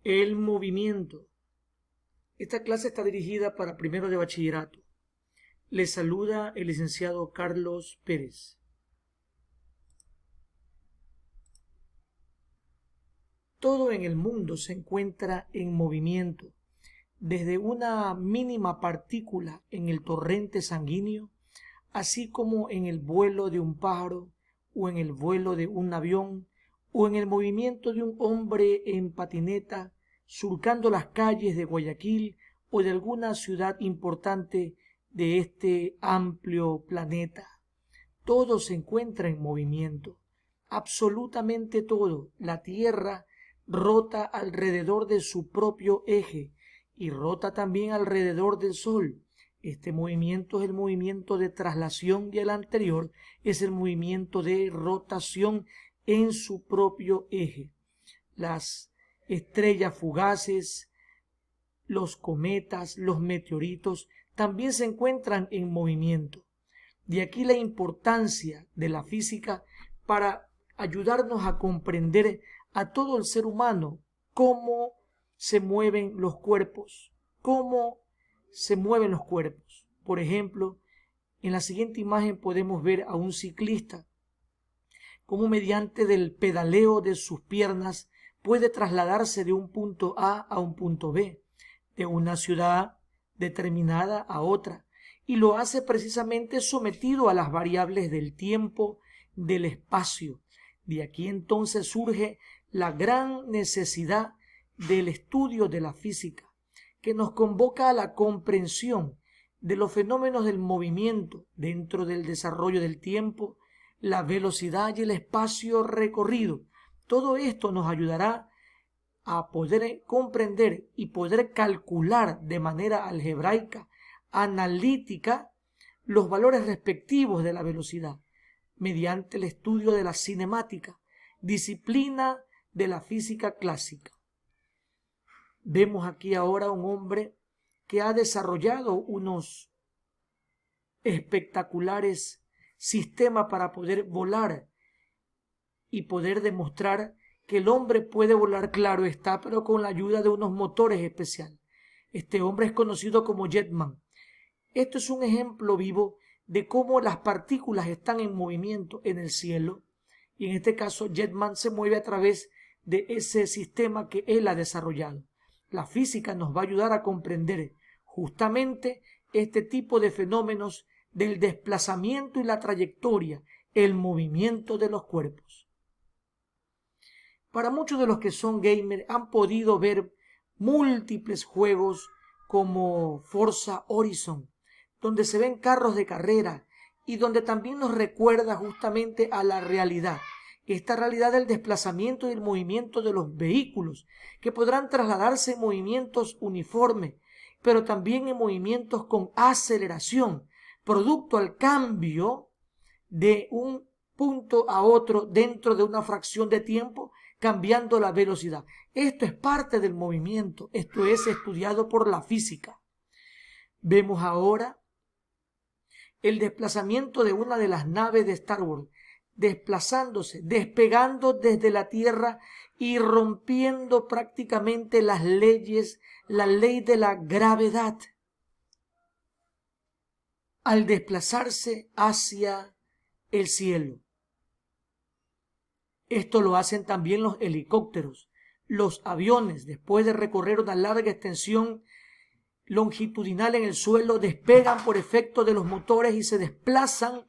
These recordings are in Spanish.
El movimiento. Esta clase está dirigida para primero de bachillerato. Les saluda el licenciado Carlos Pérez. Todo en el mundo se encuentra en movimiento, desde una mínima partícula en el torrente sanguíneo, así como en el vuelo de un pájaro, o en el vuelo de un avión, o en el movimiento de un hombre en patineta, surcando las calles de Guayaquil o de alguna ciudad importante de este amplio planeta. Todo se encuentra en movimiento, absolutamente todo. La Tierra rota alrededor de su propio eje y rota también alrededor del Sol. Este movimiento es el movimiento de traslación y el anterior es el movimiento de rotación en su propio eje. Las estrellas fugaces, los cometas, los meteoritos también se encuentran en movimiento. De aquí la importancia de la física para ayudarnos a comprender a todo el ser humano cómo se mueven los cuerpos, Por ejemplo, en la siguiente imagen podemos ver a un ciclista, cómo mediante del pedaleo de sus piernas puede trasladarse de un punto A un punto B, de una ciudad determinada a otra, y lo hace precisamente sometido a las variables del tiempo, del espacio. De aquí entonces surge la gran necesidad del estudio de la física, que nos convoca a la comprensión de los fenómenos del movimiento dentro del desarrollo del tiempo, la velocidad y el espacio recorrido. Todo esto nos ayudará a poder comprender y poder calcular de manera algebraica, analítica, los valores respectivos de la velocidad, mediante el estudio de la cinemática, disciplina de la física clásica. Vemos aquí ahora un hombre que ha desarrollado unos espectaculares sistemas para poder volar y poder demostrar que el hombre puede volar, claro está, pero con la ayuda de unos motores especiales. Este hombre es conocido como Jetman. Esto es un ejemplo vivo de cómo las partículas están en movimiento en el cielo, y en este caso Jetman se mueve a través de ese sistema que él ha desarrollado. La física nos va a ayudar a comprender justamente este tipo de fenómenos del desplazamiento y la trayectoria, el movimiento de los cuerpos. Para muchos de los que son gamers han podido ver múltiples juegos como Forza Horizon, donde se ven carros de carrera y donde también nos recuerda justamente a la realidad. Esta realidad del desplazamiento y el movimiento de los vehículos, que podrán trasladarse en movimientos uniformes, pero también en movimientos con aceleración, producto al cambio de un punto a otro dentro de una fracción de tiempo, cambiando la velocidad. Esto es parte del movimiento, esto es estudiado por la física. Vemos ahora el desplazamiento de una de las naves de Star Wars, desplazándose, despegando desde la Tierra y rompiendo prácticamente las leyes, la ley de la gravedad, al desplazarse hacia el cielo. Esto lo hacen también los helicópteros, los aviones, después de recorrer una larga extensión longitudinal en el suelo, despegan por efecto de los motores y se desplazan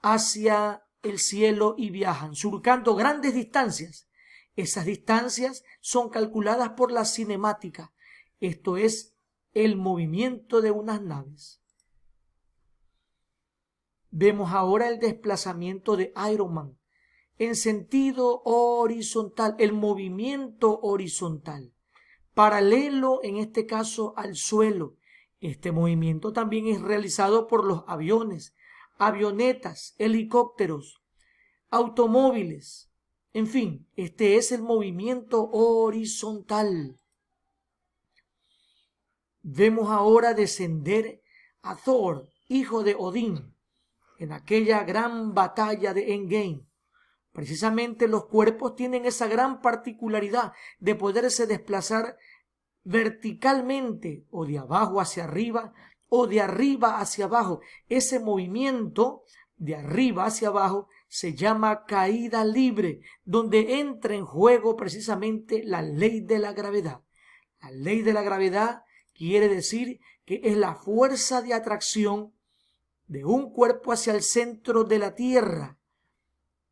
hacia el cielo y viajan, surcando grandes distancias. Esas distancias son calculadas por la cinemática, esto es el movimiento de unas naves. Vemos ahora el desplazamiento de Iron Man en sentido horizontal, el movimiento horizontal, paralelo en este caso al suelo. Este movimiento también es realizado por los aviones, avionetas, helicópteros, automóviles. En fin, este es el movimiento horizontal. Vemos ahora descender a Thor, hijo de Odín, en aquella gran batalla de Endgame. Precisamente los cuerpos tienen esa gran particularidad de poderse desplazar verticalmente o de abajo hacia arriba o de arriba hacia abajo. Ese movimiento de arriba hacia abajo se llama caída libre, donde entra en juego precisamente la ley de la gravedad. La ley de la gravedad quiere decir que es la fuerza de atracción de un cuerpo hacia el centro de la Tierra.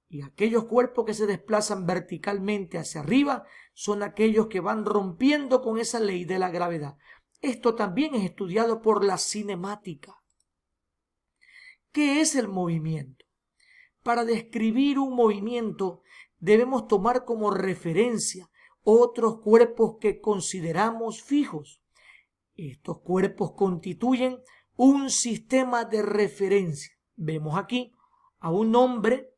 Y aquellos cuerpos que se desplazan verticalmente hacia arriba son aquellos que van rompiendo con esa ley de la gravedad. Esto también es estudiado por la cinemática. ¿Qué es el movimiento? Para describir un movimiento debemos tomar como referencia otros cuerpos que consideramos fijos. Estos cuerpos constituyen un sistema de referencia. Vemos aquí a un hombre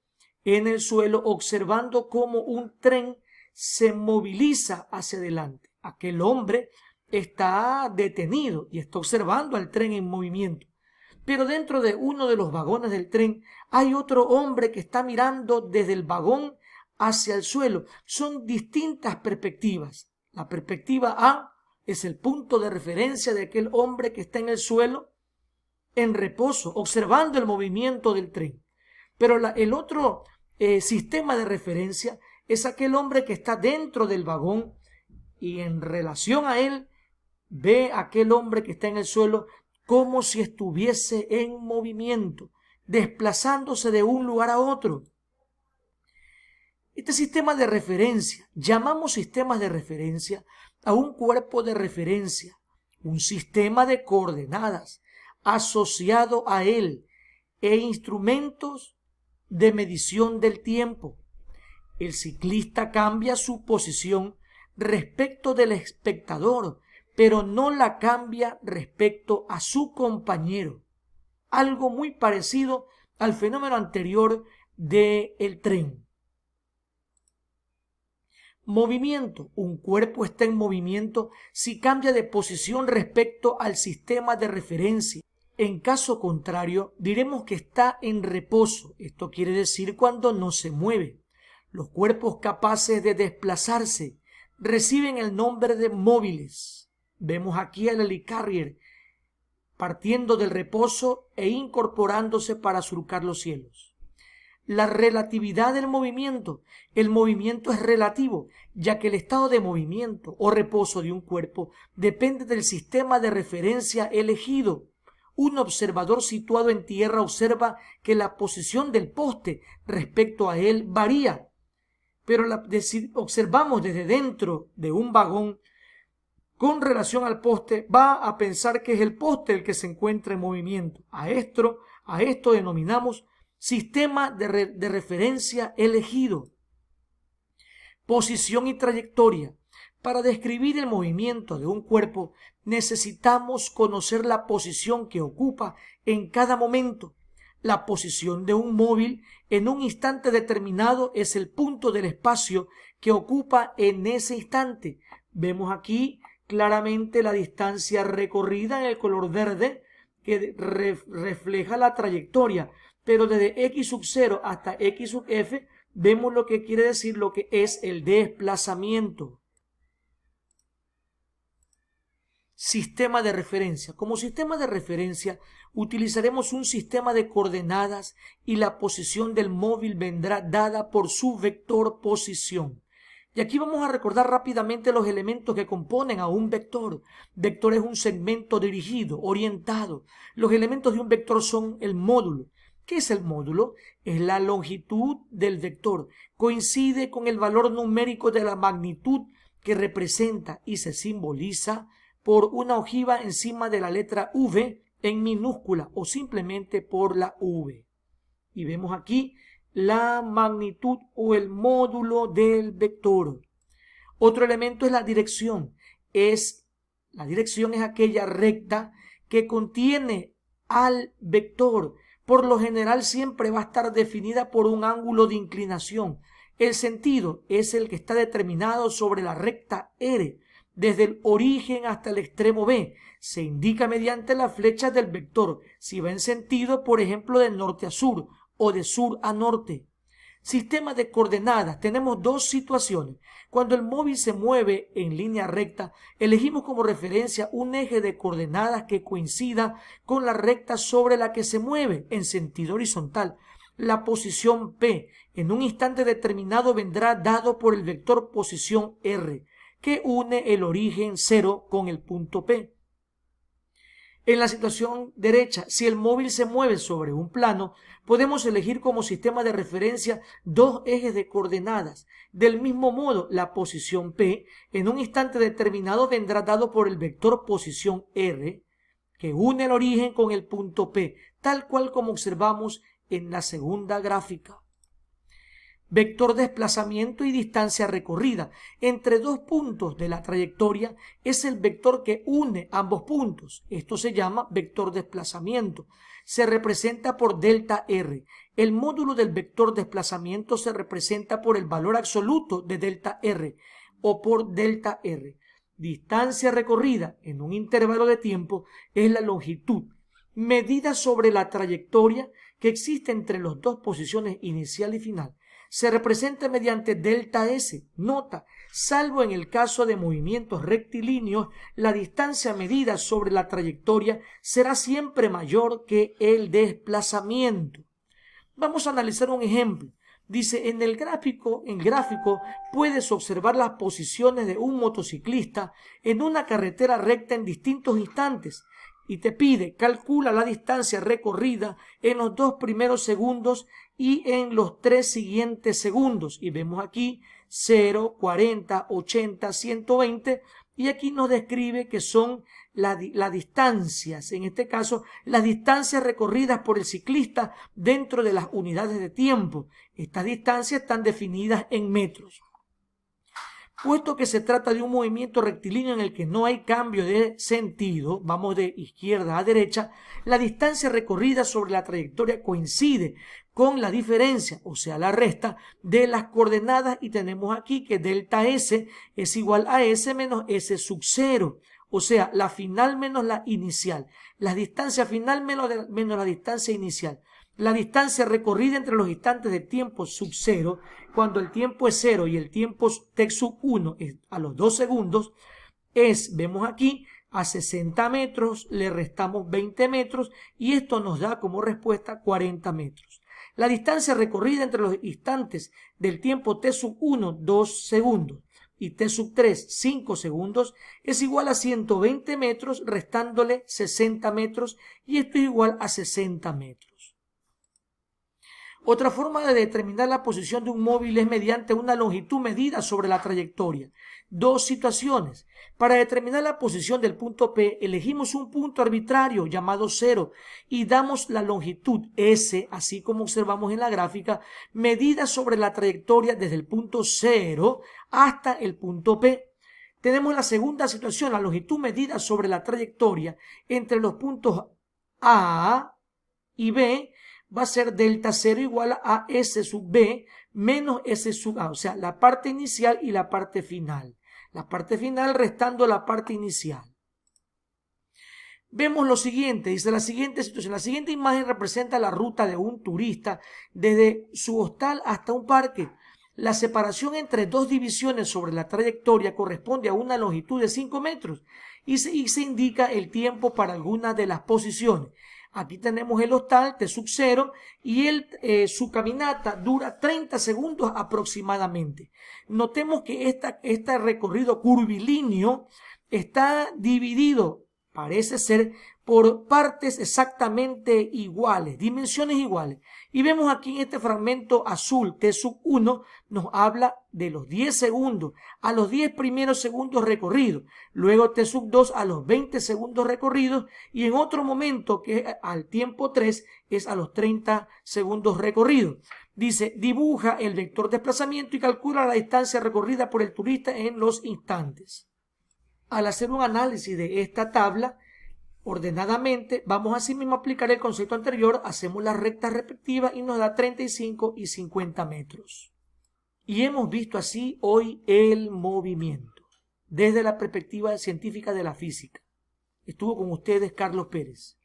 en el suelo observando cómo un tren se moviliza hacia adelante. Aquel hombre está detenido y está observando al tren en movimiento. Pero dentro de uno de los vagones del tren hay otro hombre que está mirando desde el vagón hacia el suelo. Son distintas perspectivas. La perspectiva A es el punto de referencia de aquel hombre que está en el suelo en reposo, observando el movimiento del tren. Pero el otro sistema de referencia es aquel hombre que está dentro del vagón y en relación a él ve a aquel hombre que está en el suelo como si estuviese en movimiento, desplazándose de un lugar a otro. Este sistema de referencia, llamamos sistemas de referencia a un cuerpo de referencia, un sistema de coordenadas asociado a él e instrumentos de medición del tiempo. El ciclista cambia su posición respecto del espectador, pero no la cambia respecto a su compañero. Algo muy parecido al fenómeno anterior del tren. Movimiento. Un cuerpo está en movimiento si cambia de posición respecto al sistema de referencia. En caso contrario, diremos que está en reposo. Esto quiere decir cuando no se mueve. Los cuerpos capaces de desplazarse reciben el nombre de móviles. Vemos aquí al helicarrier partiendo del reposo e incorporándose para surcar los cielos. La relatividad del movimiento. El movimiento es relativo, ya que el estado de movimiento o reposo de un cuerpo depende del sistema de referencia elegido. Un observador situado en tierra observa que la posición del poste respecto a él varía, pero si observamos desde dentro de un vagón con relación al poste, va a pensar que es el poste el que se encuentra en movimiento. A esto denominamos sistema de referencia elegido. Posición y trayectoria. Para describir el movimiento de un cuerpo necesitamos conocer la posición que ocupa en cada momento. La posición de un móvil en un instante determinado es el punto del espacio que ocupa en ese instante. Vemos aquí claramente la distancia recorrida en el color verde que refleja la trayectoria, pero desde x sub 0 hasta x sub f vemos lo que quiere decir lo que es el desplazamiento. Sistema de referencia. Como sistema de referencia utilizaremos un sistema de coordenadas y la posición del móvil vendrá dada por su vector posición. Y aquí vamos a recordar rápidamente los elementos que componen a un vector. Vector es un segmento dirigido, orientado. Los elementos de un vector son el módulo. ¿Qué es el módulo? Es la longitud del vector. Coincide con el valor numérico de la magnitud que representa y se simboliza por una ojiva encima de la letra V en minúscula o simplemente por la V. Y vemos aquí la magnitud o el módulo del vector. Otro elemento es la dirección. La dirección es aquella recta que contiene al vector. Por lo general siempre va a estar definida por un ángulo de inclinación. El sentido es el que está determinado sobre la recta R, desde el origen hasta el extremo B. Se indica mediante la flecha del vector, si va en sentido, por ejemplo, de norte a sur o de sur a norte. Sistema de coordenadas. Tenemos dos situaciones. Cuando el móvil se mueve en línea recta, elegimos como referencia un eje de coordenadas que coincida con la recta sobre la que se mueve en sentido horizontal. La posición P en un instante determinado vendrá dado por el vector posición R, que une el origen 0 con el punto P. En la situación derecha, si el móvil se mueve sobre un plano, podemos elegir como sistema de referencia dos ejes de coordenadas. Del mismo modo, la posición P en un instante determinado vendrá dado por el vector posición R, que une el origen con el punto P, tal cual como observamos en la segunda gráfica. Vector desplazamiento y distancia recorrida entre dos puntos de la trayectoria es el vector que une ambos puntos. Esto se llama vector desplazamiento. Se representa por delta R. El módulo del vector desplazamiento se representa por el valor absoluto de delta R o por delta R. Distancia recorrida en un intervalo de tiempo es la longitud medida sobre la trayectoria que existe entre las dos posiciones inicial y final. Se representa mediante delta S. Nota, salvo en el caso de movimientos rectilíneos, la distancia medida sobre la trayectoria será siempre mayor que el desplazamiento. Vamos a analizar un ejemplo. Dice, en el gráfico puedes observar las posiciones de un motociclista en una carretera recta en distintos instantes y te pide, calcula la distancia recorrida en los 2 primeros segundos y en los 3 siguientes segundos. Y vemos aquí 0, 40, 80, 120 y aquí nos describe que son las distancias, en este caso las distancias recorridas por el ciclista dentro de las unidades de tiempo. Estas distancias están definidas en metros. Puesto que se trata de un movimiento rectilíneo en el que no hay cambio de sentido, vamos de izquierda a derecha, la distancia recorrida sobre la trayectoria coincide con la diferencia, o sea, la resta de las coordenadas y tenemos aquí que delta S es igual a S menos S sub 0, o sea, la final menos la inicial, la distancia final menos la distancia inicial. La distancia recorrida entre los instantes de tiempo sub 0, cuando el tiempo es 0 y el tiempo t sub 1 es a los 2 segundos, vemos aquí, a 60 metros le restamos 20 metros y esto nos da como respuesta 40 metros. La distancia recorrida entre los instantes del tiempo t sub 1, 2 segundos, y t sub 3, 5 segundos, es igual a 120 metros, restándole 60 metros, y esto es igual a 60 metros. Otra forma de determinar la posición de un móvil es mediante una longitud medida sobre la trayectoria. Dos situaciones. Para determinar la posición del punto P, elegimos un punto arbitrario llamado 0 y damos la longitud S, así como observamos en la gráfica, medida sobre la trayectoria desde el punto 0 hasta el punto P. Tenemos la segunda situación, la longitud medida sobre la trayectoria entre los puntos A y B, va a ser delta 0 igual a S sub B menos S sub A, o sea, la parte inicial y la parte final. La parte final restando la parte inicial. Vemos lo siguiente, dice la siguiente situación. La siguiente imagen representa la ruta de un turista desde su hostal hasta un parque. La separación entre dos divisiones sobre la trayectoria corresponde a una longitud de 5 metros y se indica el tiempo para alguna de las posiciones. Aquí tenemos el hostal T sub 0 y su caminata dura 30 segundos aproximadamente. Notemos que este recorrido curvilíneo está dividido, parece ser, por partes exactamente iguales, dimensiones iguales. Y vemos aquí en este fragmento azul, T sub 1, nos habla de los 10 segundos, a los 10 primeros segundos recorridos. Luego T sub 2 a los 20 segundos recorridos. Y en otro momento, que es al tiempo 3, es a los 30 segundos recorridos. Dice, dibuja el vector de desplazamiento y calcula la distancia recorrida por el turista en los instantes. Al hacer un análisis de esta tabla, ordenadamente, vamos así mismo a aplicar el concepto anterior, hacemos las rectas respectivas y nos da 35 y 50 metros. Y hemos visto así hoy el movimiento, desde la perspectiva científica de la física. Estuvo con ustedes Carlos Pérez.